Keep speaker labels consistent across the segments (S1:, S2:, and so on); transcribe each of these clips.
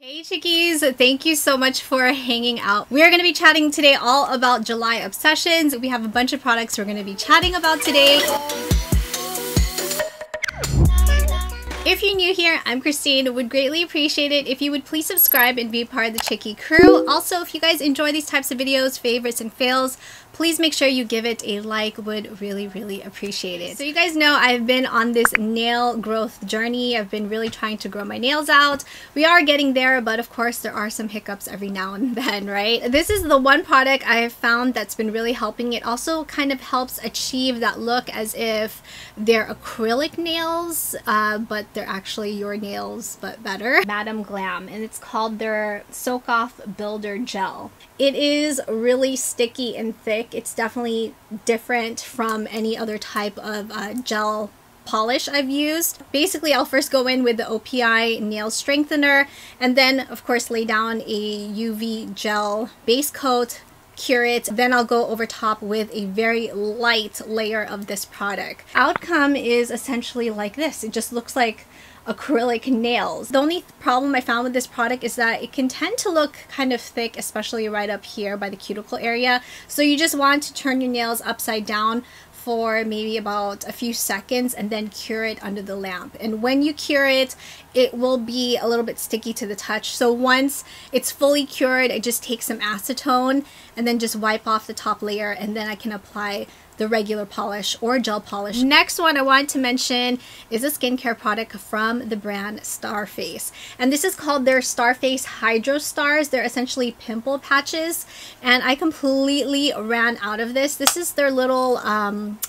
S1: Hey chickies, thank you so much for hanging out. We are going to be chatting today all about July obsessions. We have a bunch of products we're going to be chatting about today. If you're new here, I'm Christine. Would greatly appreciate it if you would please subscribe and be a part of the Chickie crew. Also, if you guys enjoy these types of videos, favorites and fails, please make sure you give it a like. Would really appreciate it. So you guys know I've been on this nail growth journey. I've been really trying to grow my nails out. We are getting there, but of course there are some hiccups every now and then, right? This is the one product I have found that's been really helping. It also kind of helps achieve that look as if they're acrylic nails, but they're actually your nails, but better. Madam Glam, and it's called their Soak Off Builder Gel. It is really sticky and thick. It's definitely different from any other type of gel polish I've used. Basically, I'll first go in with the OPI nail strengthener and then of course lay down a UV gel base coat, cure it, then I'll go over top with a very light layer of this product. Outcome is essentially like this. It just looks like acrylic nails. The only problem I found with this product is that it can tend to look kind of thick, especially right up here by the cuticle area. So you just want to turn your nails upside down for maybe about a few seconds and then cure it under the lamp. And when you cure it, it will be a little bit sticky to the touch. So once it's fully cured, I just take some acetone and then just wipe off the top layer, and then I can apply the regular polish or gel polish. Next one I wanted to mention is a skincare product from the brand Starface, and this is called their Starface Hydrostars. They're essentially pimple patches, and I completely ran out of this. This is their little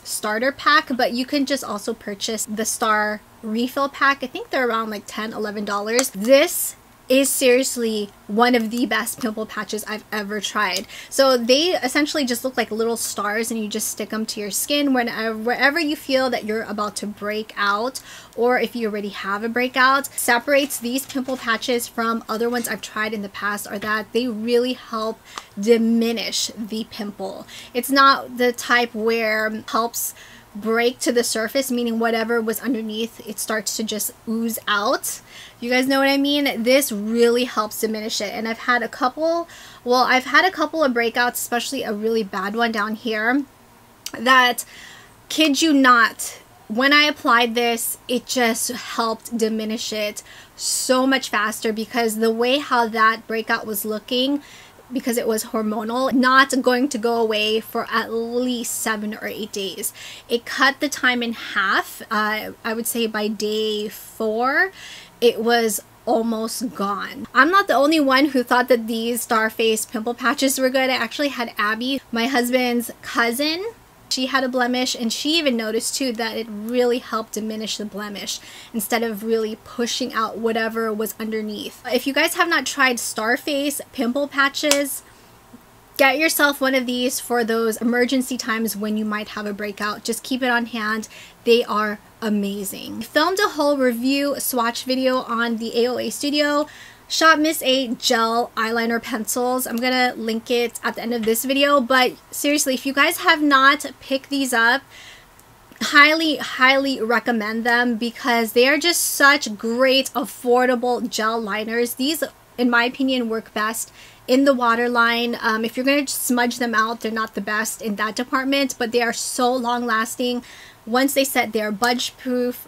S1: starter pack, but you can just also purchase the Star refill pack. I think they're around like $10–11. This is seriously one of the best pimple patches I've ever tried. So they essentially just look like little stars, and you just stick them to your skin wherever you feel that you're about to break out, or if you already have a breakout. Separates these pimple patches from other ones I've tried in the past are that they really help diminish the pimple. It's not the type where it helps break to the surface, meaning whatever was underneath, it starts to just ooze out. You guys know what I mean? This really helps diminish it. And I've had a couple of breakouts, especially a really bad one down here, that, kid you not, when I applied this, it just helped diminish it so much faster, because the way how that breakout was looking, because it was hormonal, not going to go away for at least 7 or 8 days. It cut the time in half. I would say by day 4, it was almost gone. I'm not the only one who thought that these Starface pimple patches were good. I actually had Abby, my husband's cousin. She had a blemish, and she even noticed too that it really helped diminish the blemish instead of really pushing out whatever was underneath. If you guys have not tried Starface pimple patches, get yourself one of these for those emergency times when you might have a breakout. Just keep it on hand. They are amazing. I filmed a whole review swatch video on the AOA Studio Shop Miss A gel eyeliner pencils. I'm gonna link it at the end of this video, but seriously, if you guys have not picked these up, highly recommend them, because they are just such great affordable gel liners. These, in my opinion, work best in the waterline. If you're gonna smudge them out, they're not the best in that department, but they are so long lasting. Once they set, they're budge proof,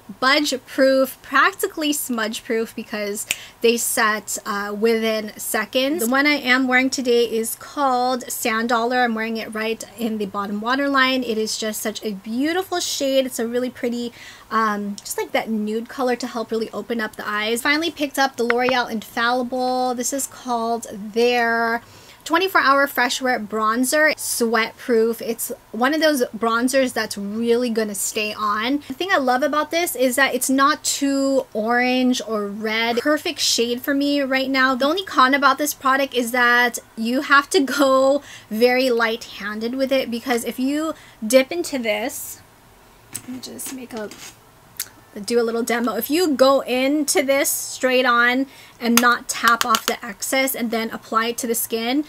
S1: practically smudge proof, because they set within seconds. The one I am wearing today is called Sand Dollar. I'm wearing it right in the bottom waterline. It is just such a beautiful shade. It's a really pretty, just like that nude color to help really open up the eyes. Finally picked up the L'Oreal Infallible. This is called their 24-hour Freshwater bronzer, sweat proof. It's one of those bronzers that's really gonna stay on. The thing I love about this is that it's not too orange or red. Perfect shade for me right now. The only con about this product is that you have to go very light-handed with it, because if you dip into this, let me just do a little demo. If you go into this straight on and not tap off the excess and then apply it to the skin,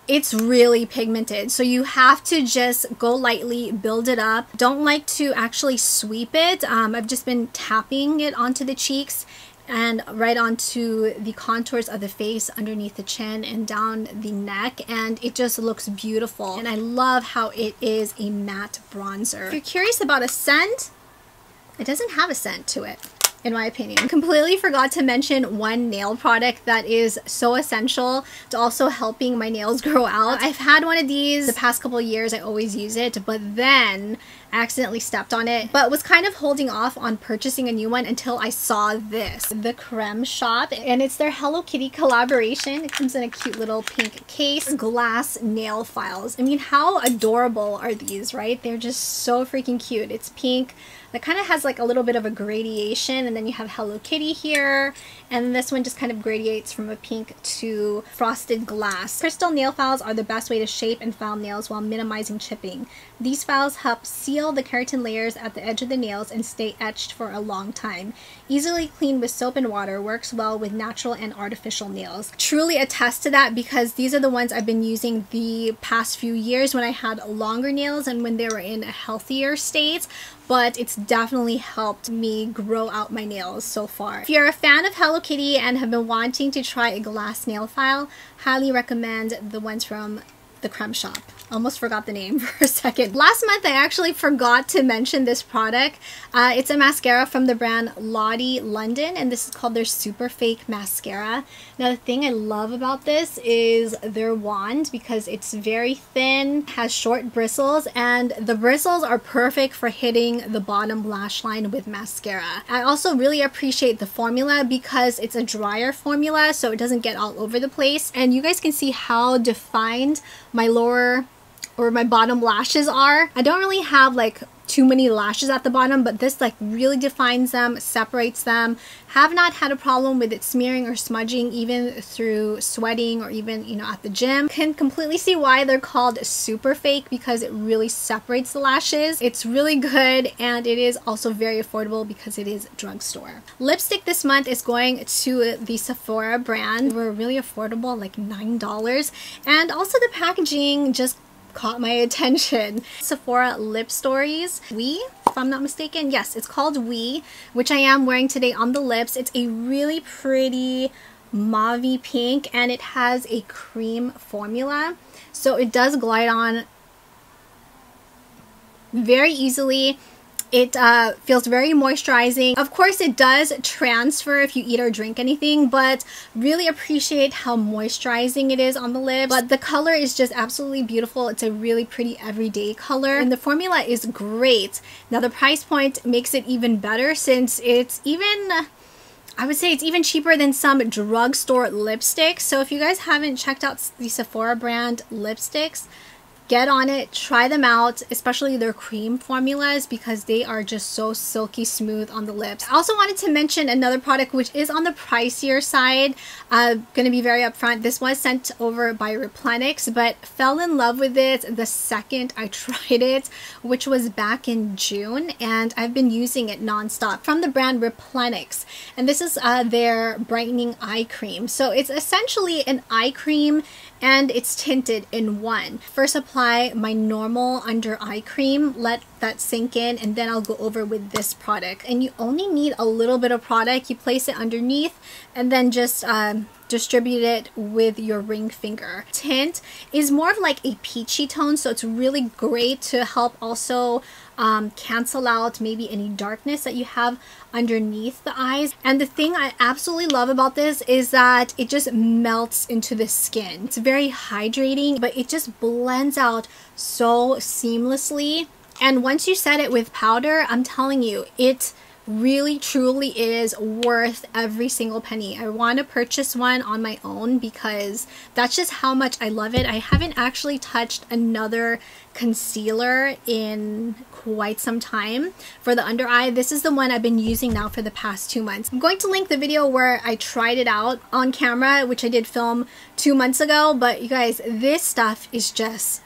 S1: it's really pigmented. So you have to just go lightly, build it up. Don't like to actually sweep it. I've just been tapping it onto the cheeks. and right onto the contours of the face, underneath the chin and down the neck, and it just looks beautiful. And I love how it is a matte bronzer. If you're curious about a scent, it doesn't have a scent to it, in my opinion. Completely forgot to mention one nail product that is so essential to also helping my nails grow out. I've had one of these the past couple of years. I always use it, but then I accidentally stepped on it, but was kind of holding off on purchasing a new one until I saw this, the Creme Shop, and it's their Hello Kitty collaboration. It comes in a cute little pink case. Glass nail files. I mean, how adorable are these, right? They're just so freaking cute. It's pink. That kind of has like a little bit of a gradation, and then you have Hello Kitty here, and this one just kind of gradiates from a pink to frosted glass. Crystal nail files are the best way to shape and file nails while minimizing chipping. These files help seal the keratin layers at the edge of the nails and stay etched for a long time. Easily cleaned with soap and water, works well with natural and artificial nails. Truly attest to that, because these are the ones I've been using the past few years when I had longer nails and when they were in a healthier state. But it's definitely helped me grow out my nails so far. If you're a fan of Hello Kitty and have been wanting to try a glass nail file, highly recommend the ones from the Creme Shop. Almost forgot the name for a second. Last month I actually forgot to mention this product. It's a mascara from the brand Lottie London, and this is called their Super Fake Mascara. Now the thing I love about this is their wand, because it's very thin, has short bristles, and the bristles are perfect for hitting the bottom lash line with mascara. I also really appreciate the formula because it's a drier formula, so it doesn't get all over the place, and you guys can see how defined my lower or my bottom lashes are. I don't really have like too many lashes at the bottom, but this like really defines them, separates them. Have not had a problem with it smearing or smudging even through sweating or even, you know, at the gym. Can completely see why they're called Super Fake, because it really separates the lashes. It's really good, and it is also very affordable because it is drugstore. Lipstick this month is going to the Sephora brand. They were really affordable, like $9, and also the packaging just caught my attention. Sephora Lip Stories, if I'm not mistaken. Yes, it's called which I am wearing today on the lips. It's a really pretty mauve pink, and it has a cream formula, so it does glide on very easily. It feels very moisturizing. Of course, it does transfer if you eat or drink anything, but really appreciate how moisturizing it is on the lips. But the color is just absolutely beautiful. It's a really pretty everyday color, and the formula is great. Now, the price point makes it even better, since it's even, I would say it's even cheaper than some drugstore lipsticks. So if you guys haven't checked out the Sephora brand lipsticks, get on it, try them out, especially their cream formulas, because they are just so silky smooth on the lips. I also wanted to mention another product which is on the pricier side. Gonna be very upfront. This was sent over by Replenix, but fell in love with it the second I tried it, which was back in June, and I've been using it nonstop. From the brand Replenix, and this is their Brightening Eye Cream. So it's essentially an eye cream, and it's tinted in one. First, apply my normal under eye cream, let that sink in, and then I'll go over with this product. And you only need a little bit of product. You place it underneath and then just distribute it with your ring finger. Tint is more of like a peachy tone, so it's really great to help also cancel out maybe any darkness that you have underneath the eyes. And the thing I absolutely love about this is that it just melts into the skin. It's very hydrating, but it just blends out so seamlessly. And once you set it with powder, I'm telling you, it really truly is worth every single penny. I want to purchase one on my own because that's just how much I love it. I haven't actually touched another concealer in quite some time for the under eye. This is the one I've been using now for the past 2 months. I'm going to link the video where I tried it out on camera, which I did film 2 months ago, but you guys, this stuff is just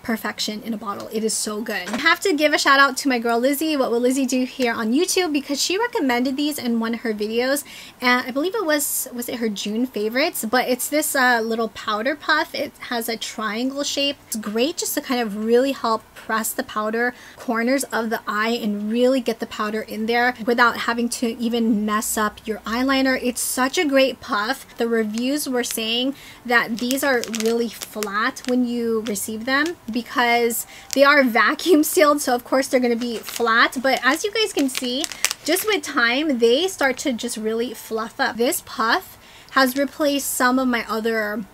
S1: perfection in a bottle. It is so good. I have to give a shout out to my girl Lizzie, What Will Lizzie Do, here on YouTube, because she recommended these in one of her videos, and I believe it was it her June favorites, but it's this little powder puff. It has a triangle shape. It's great just to kind of really help press the powder corners of the eye and really get the powder in there without having to even mess up your eyeliner. It's such a great puff. The reviews were saying that these are really flat when you receive them because they are vacuum sealed, so of course they're going to be flat, but as you guys can see, just with time they start to just really fluff up. This puff has replaced some of my other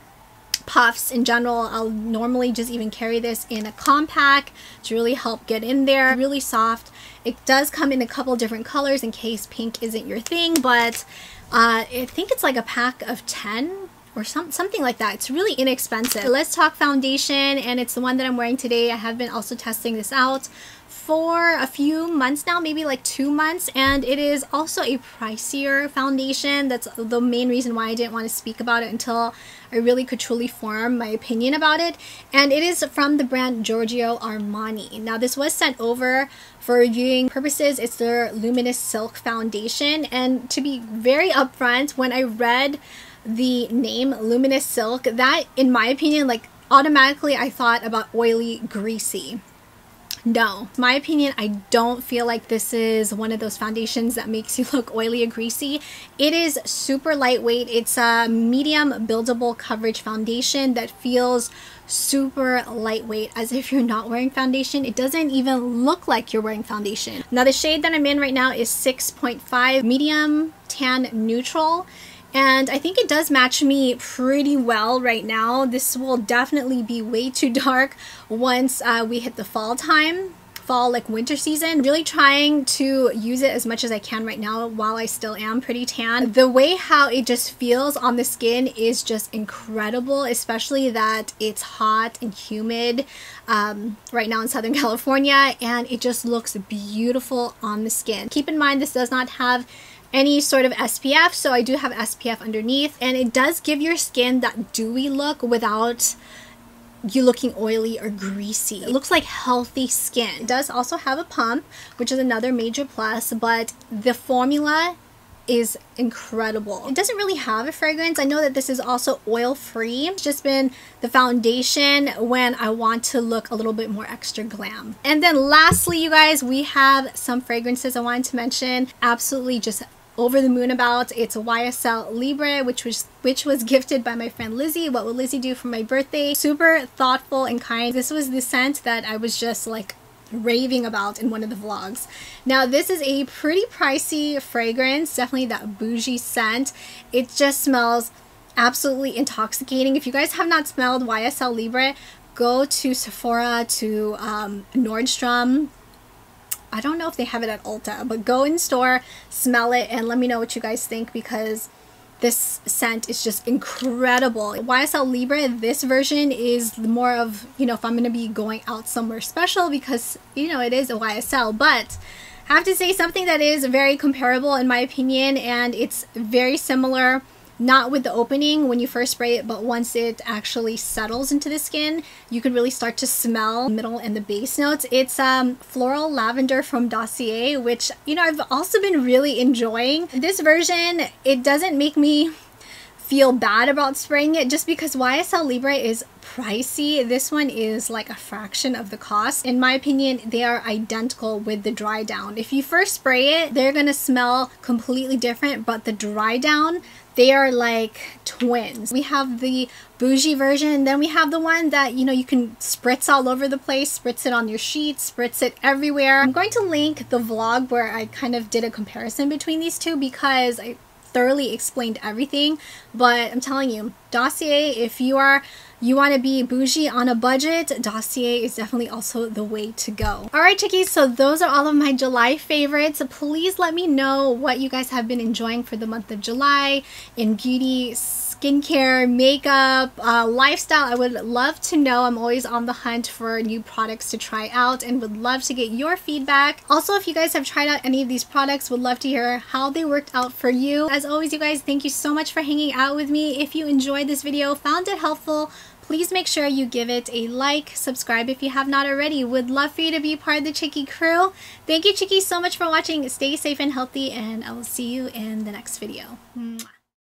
S1: puffs in general. I'll normally just even carry this in a compact to really help get in there. Really soft. It does come in a couple different colors in case pink isn't your thing, but I think it's like a pack of 10 or something like that. It's really inexpensive. Let's talk foundation, and it's the one that I'm wearing today. I have been also testing this out for a few months now, maybe like 2 months, and it is also a pricier foundation. That's the main reason why I didn't want to speak about it until I really could truly form my opinion about it. And it is from the brand Giorgio Armani. Now this was sent over for reviewing purposes. It's their Luminous Silk Foundation, and to be very upfront, when I read the name Luminous Silk, that in my opinion, like automatically I thought about oily, greasy. No, in my opinion, I don't feel like this is one of those foundations that makes you look oily or greasy. It is super lightweight. It's a medium buildable coverage foundation that feels super lightweight, as if you're not wearing foundation. It doesn't even look like you're wearing foundation. Now the shade that I'm in right now is 6.5 medium tan neutral, and I think it does match me pretty well right now. This will definitely be way too dark once we hit the fall time. Fall, like winter season. Really trying to use it as much as I can right now while I still am pretty tan. The way how it just feels on the skin is just incredible, especially that it's hot and humid right now in Southern California, and it just looks beautiful on the skin. Keep in mind, this does not have any sort of SPF, so I do have SPF underneath, and it does give your skin that dewy look without you looking oily or greasy. It looks like healthy skin. It does also have a pump, which is another major plus, but the formula is incredible. It doesn't really have a fragrance. I know that this is also oil free. It's just been the foundation when I want to look a little bit more extra glam. And then lastly, you guys, we have some fragrances I wanted to mention. Absolutely just over the moon about. It's a Ysl Libre, which was gifted by my friend Lizzie, What Will Lizzie Do, for my birthday. Super thoughtful and kind. This was the scent that I was just like raving about in one of the vlogs. Now this is a pretty pricey fragrance, definitely that bougie scent. It just smells absolutely intoxicating. If you guys have not smelled Ysl Libre, go to Sephora, to Nordstrom. I don't know if they have it at Ulta, but go in store, smell it, and let me know what you guys think, because this scent is just incredible. Ysl Libre, this version is more of, you know, if I'm going to be going out somewhere special, because, you know, it is a YSL, but I have to say something that is very comparable in my opinion, and it's very similar. Not with the opening when you first spray it, but once it actually settles into the skin, you can really start to smell the middle and the base notes. It's Floral Lavendar from Daze, which, you know, I've also been really enjoying. This version, it doesn't make me feel bad about spraying it just because Ysl Libre is pricey. This one is like a fraction of the cost. In my opinion, they are identical with the dry down. If you first spray it, they're gonna smell completely different, but the dry down, they are like twins. We have the bougie version, and then we have the one that, you know, you can spritz all over the place, spritz it on your sheets, spritz it everywhere. I'm going to link the vlog where I kind of did a comparison between these two because I thoroughly explained everything. But I'm telling you, Dossier, if you want to be bougie on a budget, Dossier is definitely also the way to go. Alright chickies, so those are all of my July favorites. Please let me know what you guys have been enjoying for the month of July in beauty, skincare, makeup, lifestyle. I would love to know. I'm always on the hunt for new products to try out and would love to get your feedback. Also, if you guys have tried out any of these products, would love to hear how they worked out for you. As always, you guys, thank you so much for hanging out with me. If you enjoyed this video, found it helpful, Please make sure you give it a like, subscribe if you have not already. Would love for you to be part of the Chicky crew. Thank you, Chickies, so much for watching. Stay safe and healthy, and I will see you in the next video. Mwah.